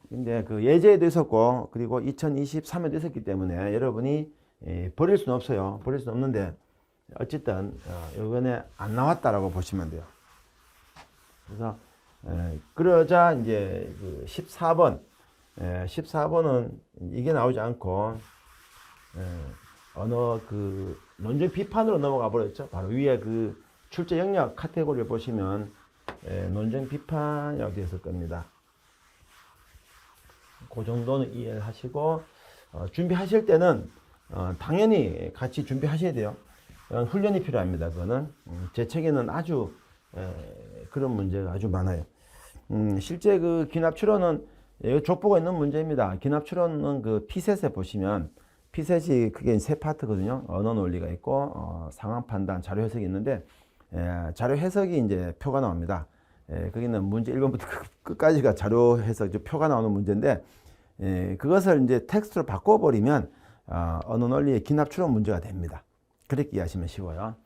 근데 그 예제에도 있었고, 그리고 2023년도 있었기 때문에 여러분이 버릴 수는 없어요. 버릴 수는 없는데 어쨌든 이번에 안 나왔다라고 보시면 돼요. 그래서 그러자 이제 그 14번은 이게 나오지 않고 언어 그 논증 비판으로 넘어가 버렸죠. 바로 위에 그 출제 영역 카테고리를 보시면 논증 비판이라고 되어 있을 겁니다. 그 정도는 이해를 하시고 준비하실 때는 당연히 같이 준비하셔야 돼요. 훈련이 필요합니다. 그거는 제 책에는 아주 그런 문제가 아주 많아요. 실제 그 귀납 추론은 족보가 있는 문제입니다. 귀납 추론은 그 피셋에 보시면, 피셋이 크게 세 파트거든요. 언어 논리가 있고 상황 판단, 자료 해석이 있는데, 자료 해석이 이제 표가 나옵니다. 거기는 문제 1번부터 끝까지가 자료 해석, 표가 나오는 문제인데, 그것을 이제 텍스트로 바꿔버리면 언어 논리의 귀납 추론 문제가 됩니다. 그렇게 이해하시면 쉬워요.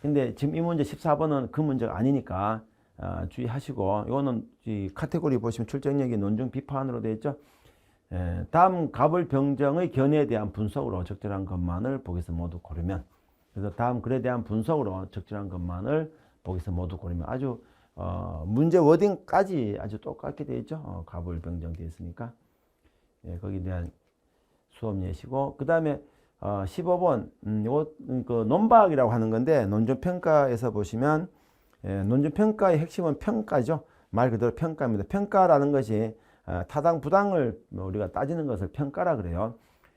근데 지금 이 문제 14번은 그 문제가 아니니까 주의하시고, 이거는 이 카테고리 보시면 출제역이 논증 비판으로 되어 있죠. 다음 갑을 병정의 견해에 대한 분석으로 적절한 것만을 보기에서 모두 고르면, 그래서 다음 글에 대한 분석으로 적절한 것만을 보기에서 모두 고르면, 아주 문제 워딩까지 아주 똑같게 되어 있죠. 갑을 병정 되어 있으니까 거기에 대한 수업 예시고, 그 다음에 15번 요거 그 논박이라고 하는 건데 논증평가에서 보시면 논증평가의 핵심은 평가죠. 말 그대로 평가입니다. 평가라는 것이 타당 부당을 우리가 따지는 것을 평가라 그래요.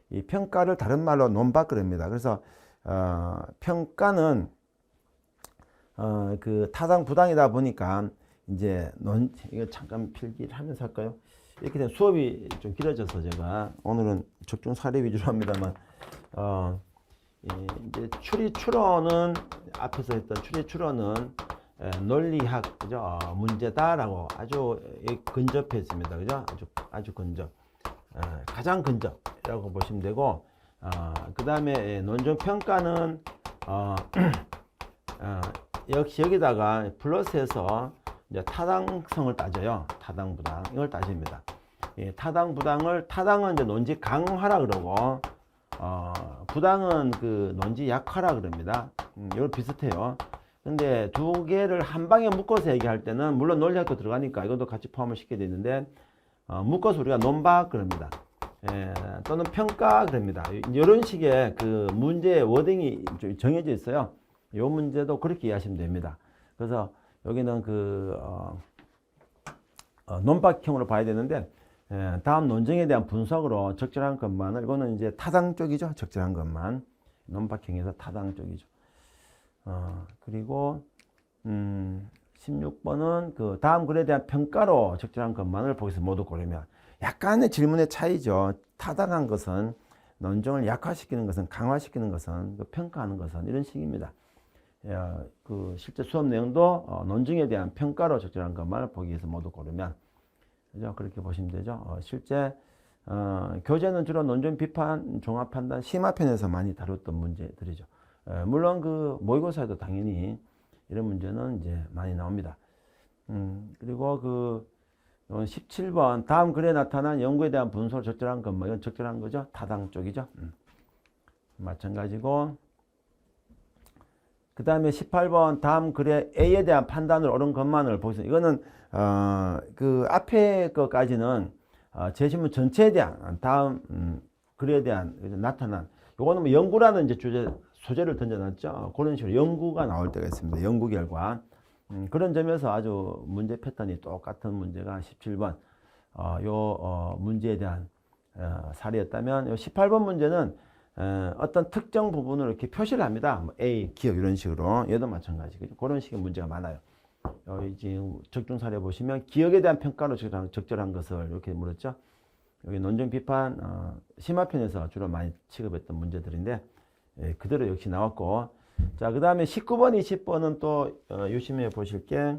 이 평가를 다른 말로 논박 그럽니다. 그래서 평가는 그 타당 부당이다 보니까 이제 이거 잠깐 필기를 하면서 할까요? 이렇게 되면 수업이 좀 길어져서 제가 오늘은 적중 사례 위주로 합니다만 이제 추론은 앞에서 했던 추론은 논리학 그죠? 문제다라고 아주 근접했습니다. 그죠? 아주 근접. 가장 근접이라고 보시면 되고 그 다음에 논증평가는 역시 여기다가 플러스해서 이제 타당성을 따져요. 타당 부당 이걸 따집니다. 타당 부당을 타당은 이제 논지 강화라 그러고 부당은 그 논지 약화라 그럽니다. 이거 비슷해요. 근데 두 개를 한 방에 묶어서 얘기할 때는 물론 논리학도 들어가니까 이것도 같이 포함을 시켜야 되는데 묶어서 우리가 논박 그럽니다. 또는 평가 그럽니다. 이런 식의 그 문제의 워딩이 정해져 있어요. 이 문제도 그렇게 이해하시면 됩니다. 그래서 여기는 그 논박형으로 봐야 되는데 다음 논증에 대한 분석으로 적절한 것만을 이거는 이제 타당 쪽이죠. 적절한 것만 논박형에서 타당 쪽이죠. 그리고 16번은 그 다음 글에 대한 평가로 적절한 것만을 보기서 모두 고르면 약간의 질문의 차이죠. 타당한 것은 논증을 약화시키는 것은 강화시키는 것은 평가하는 것은 이런 식입니다. 그 실제 수업 내용도 논증에 대한 평가로 적절한 것만을 보기 위해서 모두 고르면 그죠? 그렇게 보시면 되죠. 실제 교재는 주로 논증 비판, 종합 판단, 심화편에서 많이 다뤘던 문제들이죠. 물론 그 모의고사에도 당연히 이런 문제는 이제 많이 나옵니다. 그리고 그 17번 다음 글에 나타난 연구에 대한 분석을 적절한 것만 이건 적절한 거죠. 타당 쪽이죠. 마찬가지고 그 다음에 18번 다음 글에 A에 대한 판단을 옳은 것만을 보겠습니다. 이거는 그 앞에 것까지는 제시문 전체에 대한 다음 글에 대한 나타난 요거는 뭐 연구라는 이제 소재를 던져놨죠. 그런 식으로 연구가 나올 때가 있습니다. 연구 결과 그런 점에서 아주 문제 패턴이 똑같은 문제가 17번 문제에 대한 사례였다면 18번 문제는 어떤 특정 부분을 이렇게 표시를 합니다. 뭐 A, 기억 이런 식으로 얘도 마찬가지죠. 그런 식의 문제가 많아요. 지금 적중 사례 보시면 기억에 대한 평가로 적절한 것을 이렇게 물었죠. 여기 논증 비판 심화편에서 주로 많이 취급했던 문제들인데 그대로 역시 나왔고 자 그 다음에 19번 20번은 또 유심히 보실 게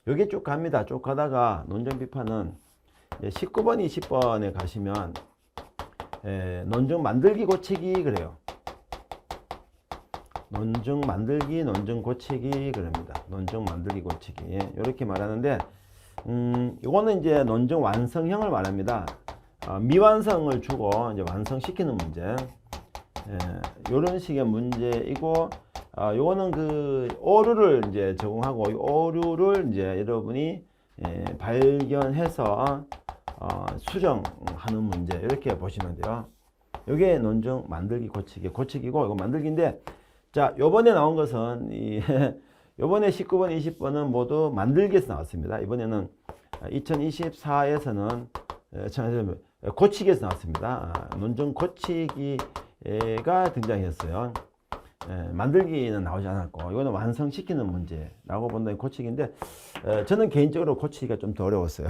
여기 쭉 갑니다. 쭉 가다가 논증 비판은 19번 20번에 가시면 논증 만들기 고치기 그래요. 논증 만들기 논증 고치기 그럽니다. 논증 만들기 고치기 이렇게 말하는데 이거는 이제 논증 완성형을 말합니다. 미완성을 주고 이제 완성시키는 문제 이런 식의 문제이고 요거는 그 오류를 이제 적용하고 이 오류를 이제 여러분이 발견해서 수정하는 문제 이렇게 보시면 돼요. 이게 논증 만들기 고치기고 이거 만들기인데 자 요번에 나온 것은 요번에 19번 20번은 모두 만들기에서 나왔습니다. 이번에는 2024에서는 고치기에서 나왔습니다. 논증 고치기가 등장했어요. 만들기는 나오지 않았고 이거는 완성시키는 문제라고 본다면 고치기인데 저는 개인적으로 고치기가 좀 더 어려웠어요.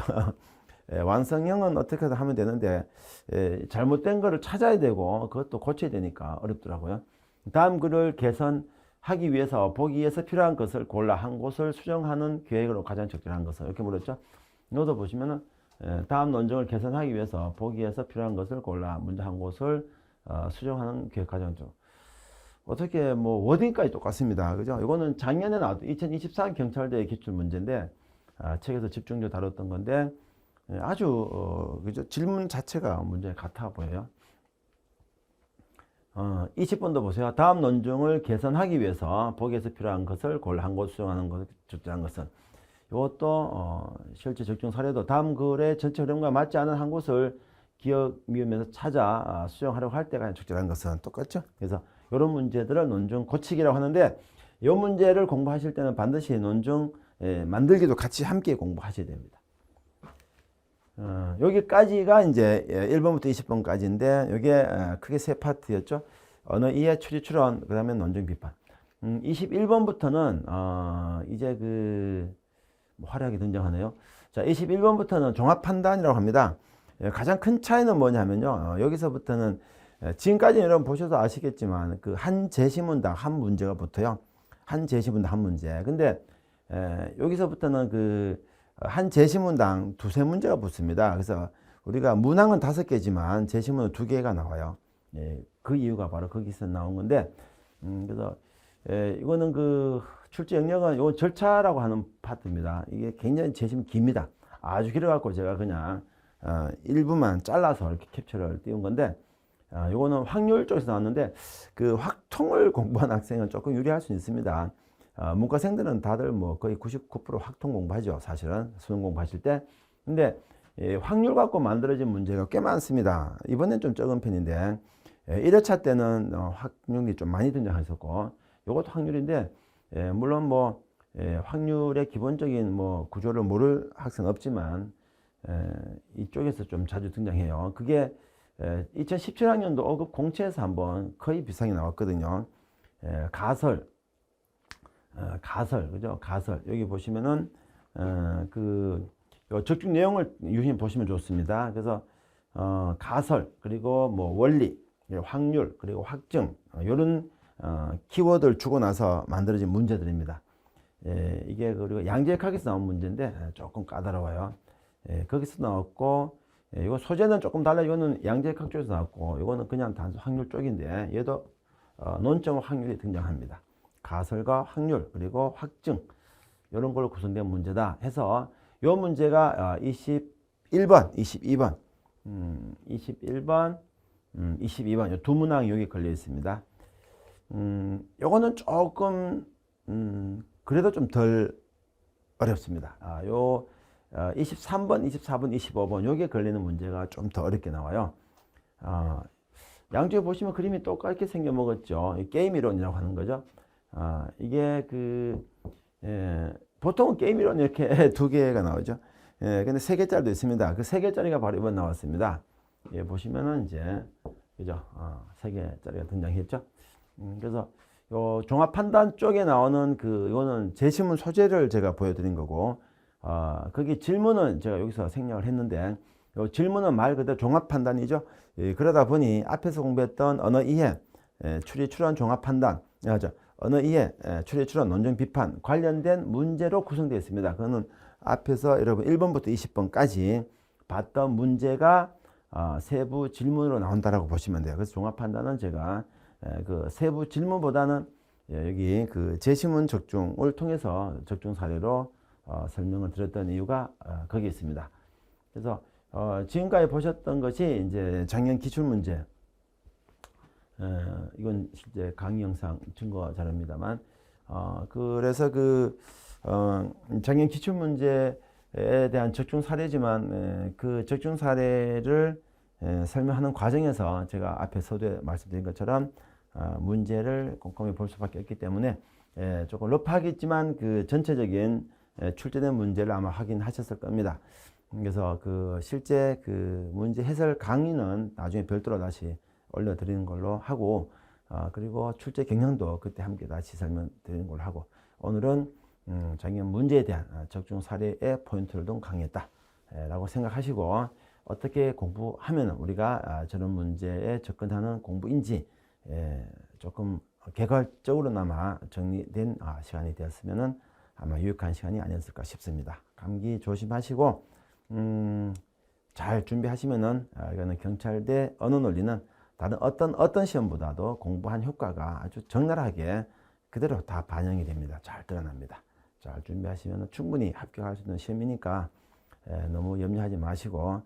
완성형은 어떻게든 하면 되는데 잘못된 거를 찾아야 되고 그것도 고쳐야 되니까 어렵더라고요. 다음 글을 개선하기 위해서 보기 위해서 필요한 것을 골라 한 곳을 수정하는 계획으로 가장 적절한 것을 이렇게 물었죠. 이것도 보시면은 다음 논증을 개선하기 위해서 보기 위해서 필요한 것을 골라 문제 한 곳을 수정하는 계획 가장 좀 어떻게 뭐 워딩까지 똑같습니다. 그죠? 이거는 작년에 나왔던 2024 경찰대 기출 문제인데 책에서 집중적으로 다뤘던 건데 아주 그죠? 질문 자체가 문제 같아 보여요. 20번도 보세요. 다음 논증을 개선하기 위해서 보기에서 필요한 것을 골라 한 곳 수정하는 것 적절한 것은 이것도 실제 적중 사례도 다음 글의 전체 흐름과 맞지 않은 한 곳을 기억 미음에서 찾아 수정하려고 할 때가 적절한 것은 똑같죠. 그래서 이런 문제들을 논중 고치기라고 하는데 이 문제를 공부하실 때는 반드시 논중 만들기도 같이 함께 공부하셔야 됩니다. 여기까지가 이제 1번부터 20번까지인데 이게 크게 세 파트였죠. 언어 이해, 추리, 추론, 그 다음에 논증, 비판. 21번부터는 이제 화려하게 등장하네요. 자, 21번부터는 종합 판단이라고 합니다. 가장 큰 차이는 뭐냐면요. 여기서부터는 지금까지 여러분 보셔서 아시겠지만 그 한 제시문당 한 문제가 붙어요. 한 제시문당 한 문제. 근데 여기서부터는 그 한 제시문당 두세 문제가 붙습니다. 그래서 우리가 문항은 5개지만 제시문은 2개가 나와요. 그 이유가 바로 거기서 나온 건데, 그래서 이거는 그 출제 영역은 이건 절차라고 하는 파트입니다. 이게 굉장히 제시문 깁니다. 아주 길어갖고 제가 그냥 일부만 잘라서 이렇게 캡처를 띄운 건데, 이거는 확률 쪽에서 나왔는데 그 확통을 공부한 학생은 조금 유리할 수 있습니다. 문과생들은 다들 뭐 거의 99% 확통 공부하죠. 사실은 수능 공부하실 때. 근데 확률 갖고 만들어진 문제가 꽤 많습니다. 이번엔 좀 적은 편인데 1회차 때는 확률이 좀 많이 등장했었고 이것도 확률인데 물론 뭐 확률의 기본적인 뭐 구조를 모를 학생 없지만 이쪽에서 좀 자주 등장해요. 그게 2017학년도 5급 공채에서 한번 거의 비슷하게 나왔거든요. 그죠? 가설. 여기 보시면은, 적중 내용을 유심히 보시면 좋습니다. 그래서, 가설, 그리고 뭐 원리, 확률, 그리고 확증, 요런, 키워드를 주고 나서 만들어진 문제들입니다. 이게 그리고 양재학에서 나온 문제인데 조금 까다로워요. 거기서 나왔고, 이거 소재는 조금 달라요. 이거는 양재학 쪽에서 나왔고, 이거는 그냥 단순 확률 쪽인데, 얘도 논점 확률이 등장합니다. 가설과 확률 그리고 확증 이런 걸로 구성된 문제다 해서 이 문제가 21번, 22번, 21번, 22번 이 두 문항이 여기 걸려 있습니다. 요거는 조금 그래도 좀 덜 어렵습니다. 요 23번, 24번, 25번 요게 걸리는 문제가 좀 더 어렵게 나와요. 양쪽에 보시면 그림이 똑같게 생겨 먹었죠. 게임 이론이라고 하는 거죠. 이게 보통은 게임 이론 이렇게 2개가 나오죠. 근데 3개짜리도 있습니다. 그 3개짜리가 바로 이번 나왔습니다. 보시면은 이제, 그죠? 3개짜리가 등장했죠. 그래서 요 종합 판단 쪽에 나오는 이거는 제시문 소재를 제가 보여드린 거고, 거기 질문은 제가 여기서 생략을 했는데, 요 질문은 말 그대로 종합 판단이죠. 그러다 보니 앞에서 공부했던 언어 이해, 추리, 추론, 종합 판단, 언어 이해, 추리, 추론, 논증, 비판 관련된 문제로 구성되어 있습니다. 그거는 앞에서 여러분 1번부터 20번까지 봤던 문제가 세부 질문으로 나온다라고 보시면 돼요. 그래서 종합 판단은 제가 그 세부 질문보다는 여기 그 제시문 적중을 통해서 적중 사례로 설명을 드렸던 이유가 거기에 있습니다. 그래서 지금까지 보셨던 것이 이제 작년 기출 문제. 이건 실제 강의 영상 증거 자료입니다만, 그래서 작년 기출 문제에 대한 적중 사례지만, 그 적중 사례를 설명하는 과정에서 제가 앞에 서두에 말씀드린 것처럼, 문제를 꼼꼼히 볼 수밖에 없기 때문에, 조금 러프하겠지만 그 전체적인 출제된 문제를 아마 확인하셨을 겁니다. 그래서 실제 문제 해설 강의는 나중에 별도로 다시 올려드리는 걸로 하고, 그리고 출제 경향도 그때 함께 다시 설명드리는 걸로 하고, 오늘은 작년 문제에 대한 적중 사례의 포인트를 둔 강의였다 라고 생각하시고, 어떻게 공부하면 우리가 저런 문제에 접근하는 공부인지 조금 개괄적으로나마 정리된 시간이 되었으면 아마 유익한 시간이 아니었을까 싶습니다. 감기 조심하시고 잘 준비하시면은 이거는 경찰대 언어논리는 다른 어떤 시험보다도 공부한 효과가 아주 적나라하게 그대로 다 반영이 됩니다. 잘 드러납니다. 잘 준비하시면 충분히 합격할 수 있는 시험이니까 너무 염려하지 마시고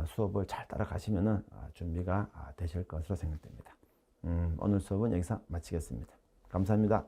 수업을 잘 따라가시면 준비가 되실 것으로 생각됩니다. 오늘 수업은 여기서 마치겠습니다. 감사합니다.